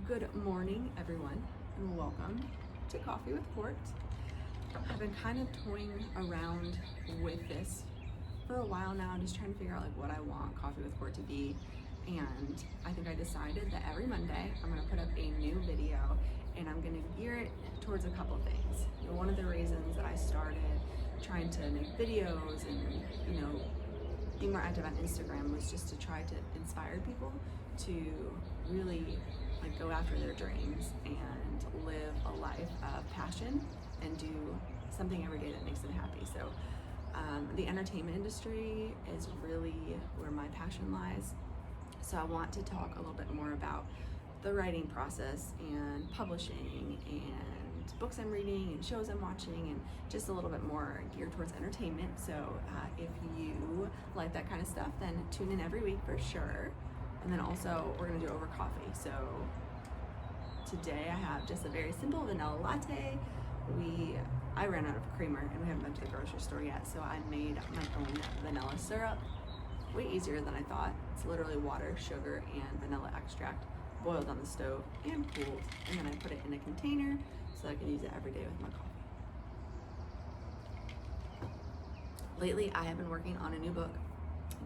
Good morning, everyone, and welcome to Coffee with Court. I've been kind of toying around with this for a while now, just trying to figure out like what I want Coffee with Court to be. And I think I decided that every Monday I'm going to put up a new video, and I'm going to gear it towards a couple things. You know, one of the reasons that I started trying to make videos and, being more active on Instagram was just to try to inspire people to really go after their dreams and live a life of passion and do something every day that makes them happy. So the entertainment industry is really where my passion lies. So I want to talk a little bit more about the writing process and publishing and books I'm reading and shows I'm watching, and just a little bit more geared towards entertainment. So if you like that kind of stuff, then tune in every week for sure. And then also we're gonna do it over coffee. So today I have just a very simple vanilla latte. I ran out of creamer and we haven't been to the grocery store yet, so I made my own vanilla syrup. Way easier than I thought. It's literally water, sugar, and vanilla extract boiled on the stove and cooled, and then I put it in a container so I can use it every day with my coffee. Lately, I have been working on a new book.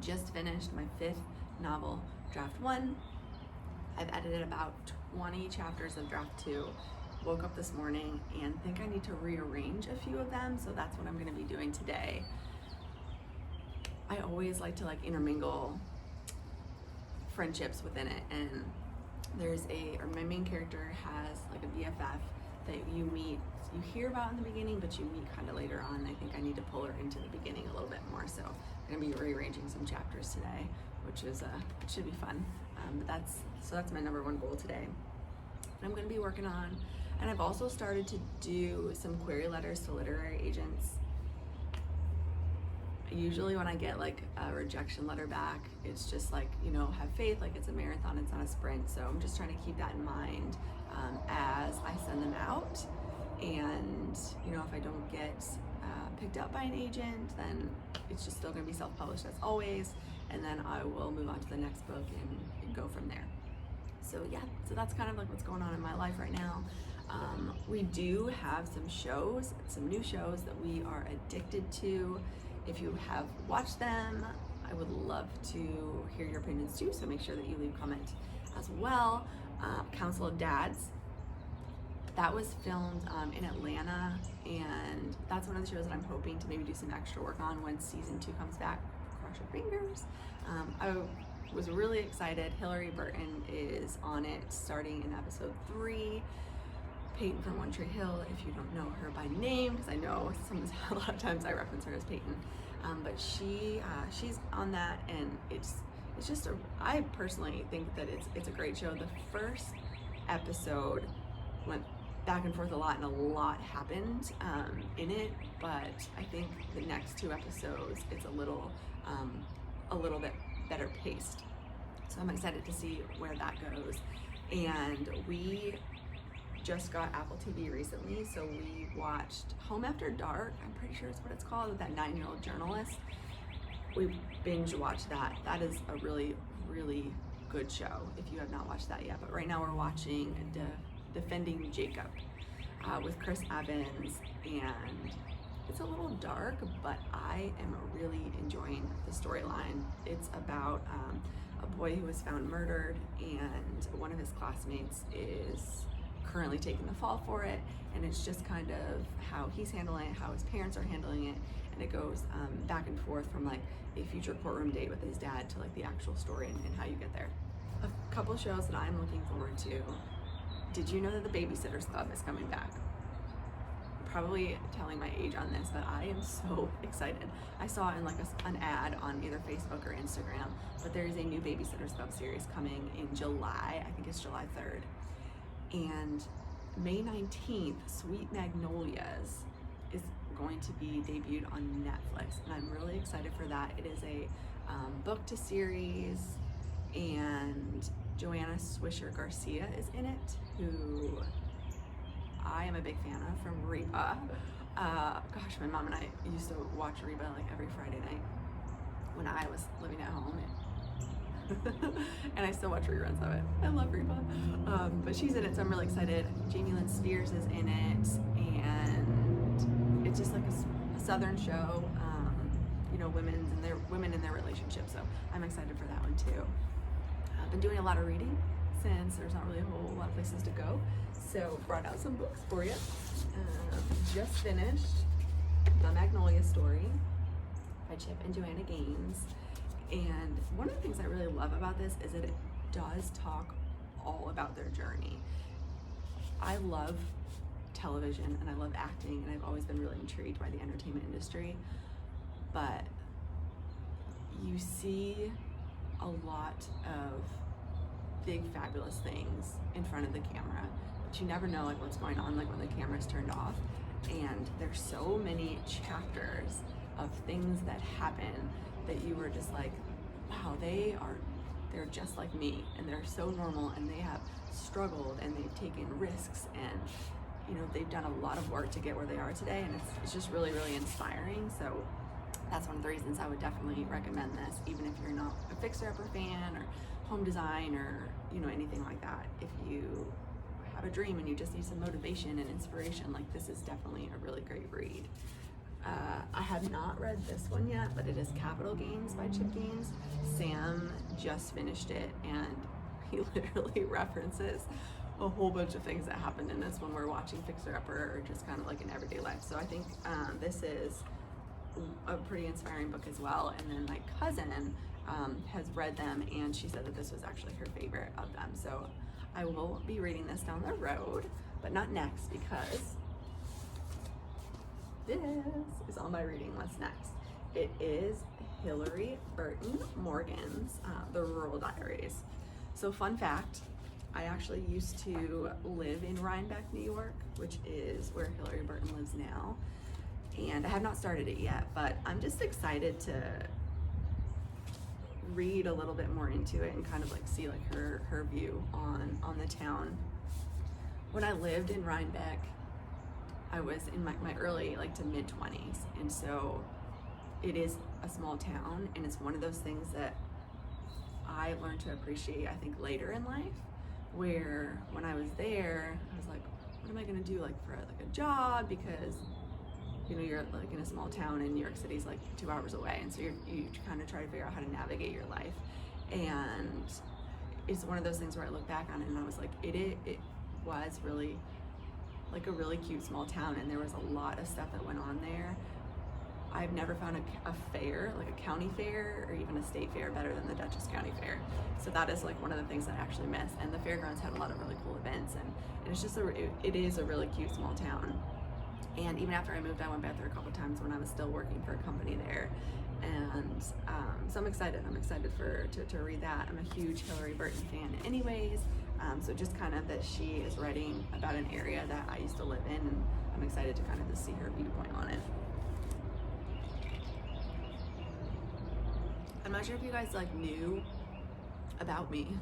Just finished my 5th novel, draft 1. I've edited about 20 chapters of draft 2. Woke up this morning and think I need to rearrange a few of them, so that's what I'm gonna be doing today. I always like to intermingle friendships within it, and my main character has a BFF that you hear about in the beginning, but you meet kind of later on. I think I need to pull her into the beginning a little bit more, so I'm gonna be rearranging some chapters today, which is it should be fun. That's my number 1 goal today. And I'm gonna be working on, and I've also started to do some query letters to literary agents. Usually when I get a rejection letter back, it's just have faith, it's a marathon, it's not a sprint. So I'm just trying to keep that in mind as I send them out. And if I don't get picked up by an agent, then it's just still gonna be self-published as always. And then I will move on to the next book and go from there. So yeah, so that's kind of what's going on in my life right now. We do have some new shows that we are addicted to. If you have watched them, I would love to hear your opinions too, so make sure that you leave a comment as well. Council of Dads, that was filmed in Atlanta, and that's one of the shows that I'm hoping to maybe do some extra work on when season 2 comes back. Cross your fingers. I was really excited. Hilarie Burton is on it starting in episode 3. Peyton from One Tree Hill, if you don't know her by name, because I know a lot of times I reference her as Peyton, but she's on that, and it's just I personally think that it's a great show. The first episode went back and forth a lot, and a lot happened in it, but I think the next 2 episodes it's a little bit better paced. So I'm excited to see where that goes. And we just got Apple TV recently, so we watched Home After Dark. I'm pretty sure it's what it's called, with that 9-year-old journalist. We binge watched that. That is a really, really good show if you have not watched that yet. But right now we're watching Defending Jacob with Chris Evans, and it's a little dark, but I am really enjoying the storyline. It's about a boy who was found murdered, and one of his classmates is currently taking the fall for it, and it's just kind of how he's handling it, how his parents are handling it, and it goes back and forth from a future courtroom date with his dad to the actual story and how you get there. A couple shows that I'm looking forward to. Did you know that the Babysitters Club is coming back? Probably telling my age on this, but I am so excited. I saw in an ad on either Facebook or Instagram, but there is a new Babysitters Club series coming in July. I think it's July 3rd. And May 19th, Sweet Magnolias is going to be debuted on Netflix, and I'm really excited for that. It is a book to series, and Joanna Swisher Garcia is in it, who I am a big fan of from Reba. Gosh, my mom and I used to watch Reba every Friday night when I was living at home. And I still watch reruns of it. I love Reba. But she's in it, so I'm really excited. Jamie Lynn Spears is in it, and it's just like a Southern show. You know, women in their relationship. So I'm excited for that one too. I've been doing a lot of reading since there's not really a whole lot of places to go. So brought out some books for you. Just finished The Magnolia Story by Chip and Joanna Gaines. And one of the things I really love about this is that it does talk all about their journey. I love television and I love acting, and I've always been really intrigued by the entertainment industry. But you see a lot of big fabulous things in front of the camera, but you never know like what's going on like when the camera's turned off. And there's so many chapters of things that happen that you were just like, wow, they're just like me, and they're so normal, and they have struggled, and they've taken risks, and you know, they've done a lot of work to get where they are today, and it's just really, really inspiring. So that's one of the reasons I would definitely recommend this, even if you're not a fixer-upper fan or home design or, you know, anything like that. If you have a dream and you just need some motivation and inspiration, like this is definitely a really great read. I have not read this one yet, but it is Capital Gains by Chip Gaines. Sam just finished it, and he literally references a whole bunch of things that happened in this when we're watching Fixer Upper or just kind of like in everyday life. So I think this is a pretty inspiring book as well. And then my cousin has read them, and she said that this was actually her favorite of them. So I will be reading this down the road, but not next, because this is on my reading list next. It is Hilarie Burton Morgan's The Rural Diaries. So fun fact, I actually used to live in Rhinebeck, New York, which is where Hilarie Burton lives now. And I have not started it yet, but I'm just excited to read a little bit more into it and kind of like see like her view on the town. When I lived in Rhinebeck, I was in my early like to mid 20s, and so it is a small town, and it's one of those things that I learned to appreciate, I think, later in life, where when I was there, I was like, what am I gonna do like for like a job? Because you know, you're like in a small town, and New York City's like 2 hours away, and so you kind of try to figure out how to navigate your life. And it's one of those things where I look back on it and I was like, it was really like a really cute small town, and there was a lot of stuff that went on there. I've never found a fair, like a county fair or even a state fair, better than the Dutchess County Fair. So that is like one of the things that I actually miss. And the fairgrounds had a lot of really cool events, and it's just it is a really cute small town. And even after I moved, I went back there a couple times when I was still working for a company there. And so I'm excited. I'm excited to read that. I'm a huge Hilarie Burton fan anyways. So just kind of that she is writing about an area that I used to live in, and I'm excited to kind of just see her viewpoint on it. I'm not sure if you guys like knew about me,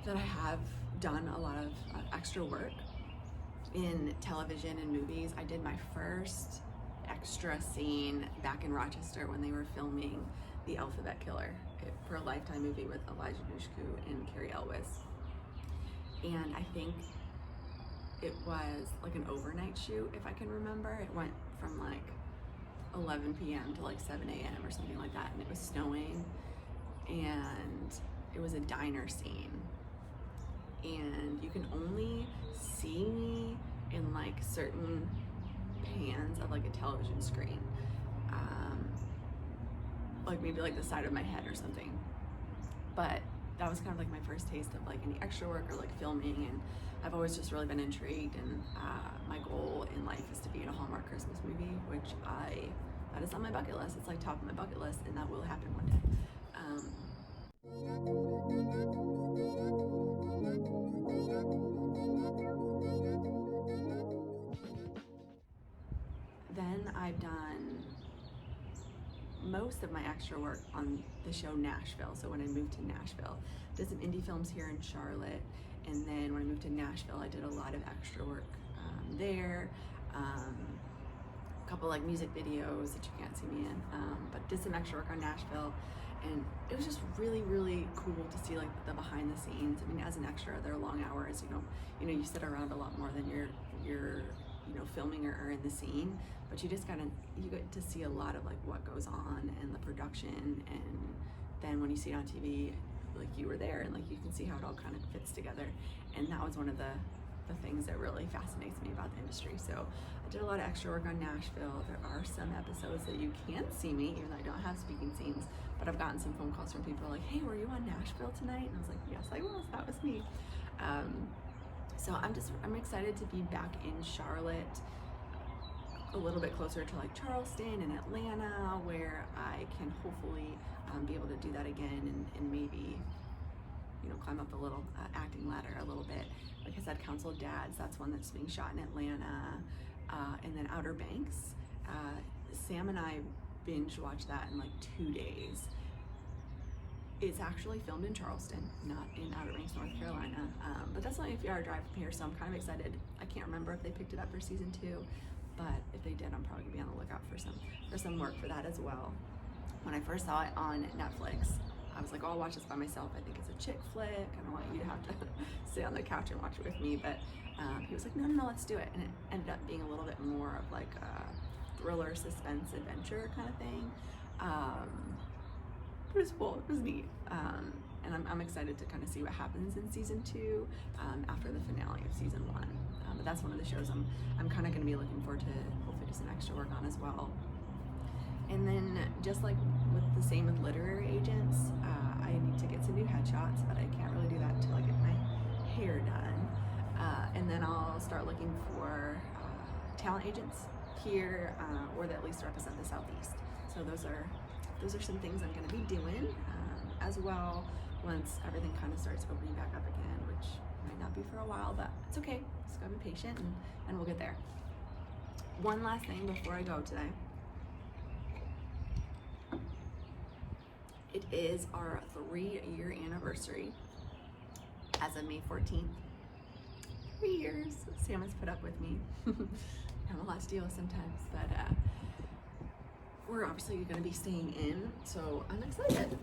that I have done a lot of extra work in television and movies. I did my first extra scene back in Rochester when they were filming The Alphabet Killer for a Lifetime movie with Elijah Dushku and Carrie Elwes. And I think it was like an overnight shoot, if I can remember. It went from like 11 p.m. to like 7 a.m. or something like that, and it was snowing, and it was a diner scene, and you can only see me in like certain pans of like a television screen, like maybe like the side of my head or something. But that was kind of like my first taste of like any extra work or like filming, and I've always just really been intrigued, and my goal in life is to be in a Hallmark Christmas movie, which that is on my bucket list. It's like top of my bucket list, and that will happen one day. Then I've done most of my extra work on the show Nashville. So when I moved to Nashville, did some indie films here in Charlotte, and then when I moved to Nashville, I did a lot of extra work there. A couple like music videos that you can't see me in, but did some extra work on Nashville. And it was just really, really cool to see like the behind the scenes. I mean, as an extra, they're long hours, you sit around a lot more than you're filming or in the scene, but you just you get to see a lot of like what goes on and the production. And then when you see it on TV, like you were there and like you can see how it all kind of fits together. And that was one of the things that really fascinates me about the industry. So I did a lot of extra work on Nashville. There are some episodes that you can't see me, even though I don't have speaking scenes, but I've gotten some phone calls from people like, hey, were you on Nashville tonight? And I was like, yes, I was, that was me. So I'm excited to be back in Charlotte, a little bit closer to like Charleston and Atlanta, where I can hopefully be able to do that again and maybe climb up the little acting ladder a little bit. Like I said, Council Dads, that's one that's being shot in Atlanta, and then Outer Banks. Sam and I binge watched that in like 2 days. It's actually filmed in Charleston, not in Outer Banks, North Carolina, but that's only a few-hour drive from here, so I'm kind of excited. I can't remember if they picked it up for season 2, but if they did, I'm probably gonna be on the lookout for some work for that as well. When I first saw it on Netflix, I was like, oh, I'll watch this by myself. I think it's a chick flick. I don't want you to have to sit on the couch and watch it with me. But he was like, no, let's do it. And it ended up being a little bit more of like a thriller, suspense, adventure kind of thing. But it was cool. It was neat. And I'm excited to kind of see what happens in season 2 after the finale of season 1. But that's one of the shows I'm kind of going to be looking forward to hopefully do some extra work on as well. And then just like the same with literary agents, I need to get some new headshots, but I can't really do that until I get my hair done. And then I'll start looking for talent agents here, or that at least represent the Southeast. So those are some things I'm going to be doing as well once everything kind of starts opening back up again, which might not be for a while, but it's okay. Just gotta be patient and we'll get there. One last thing before I go today. It is our 3-year anniversary as of May 14th. 3 years. Sam has put up with me. I have a lot to deal with sometimes, but we're obviously going to be staying in, so I'm excited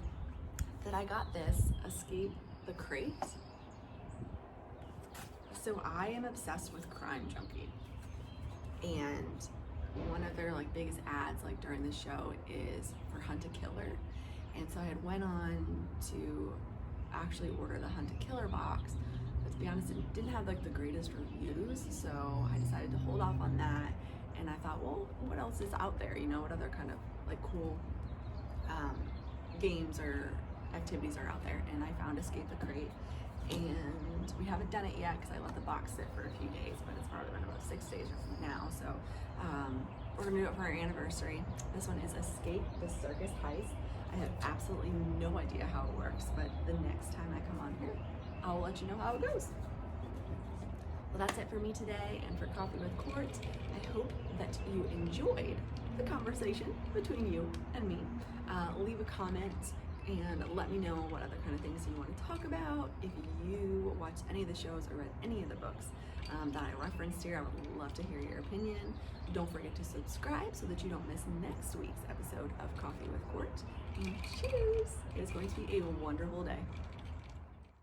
that I got this Escape the Crate. So I am obsessed with Crime Junkie, and one of their like biggest ads like during the show is for Hunt a Killer. And so I had went on to actually order the Hunt a Killer box, but to be honest, it didn't have like the greatest reviews, so I decided to hold off on that. And I thought, well, what else is out there? What other kind of like cool games or activities are out there? And I found Escape the Crate, and we haven't done it yet because I let the box sit for a few days, but it's probably been about 6 days from now. So we're gonna do it for our anniversary. This one is Escape the Circus Heist. I have absolutely no idea how it works, but the next time I come on here, I'll let you know how it goes. Well, that's it for me today and for Coffee with Court. I hope that you enjoyed the conversation between you and me. Leave a comment and let me know what other kind of things you want to talk about. If you watched any of the shows or read any of the books that I referenced here, I would love to hear your opinion. Don't forget to subscribe so that you don't miss next week's episode of Coffee with Court. And cheers! It is going to be a wonderful day.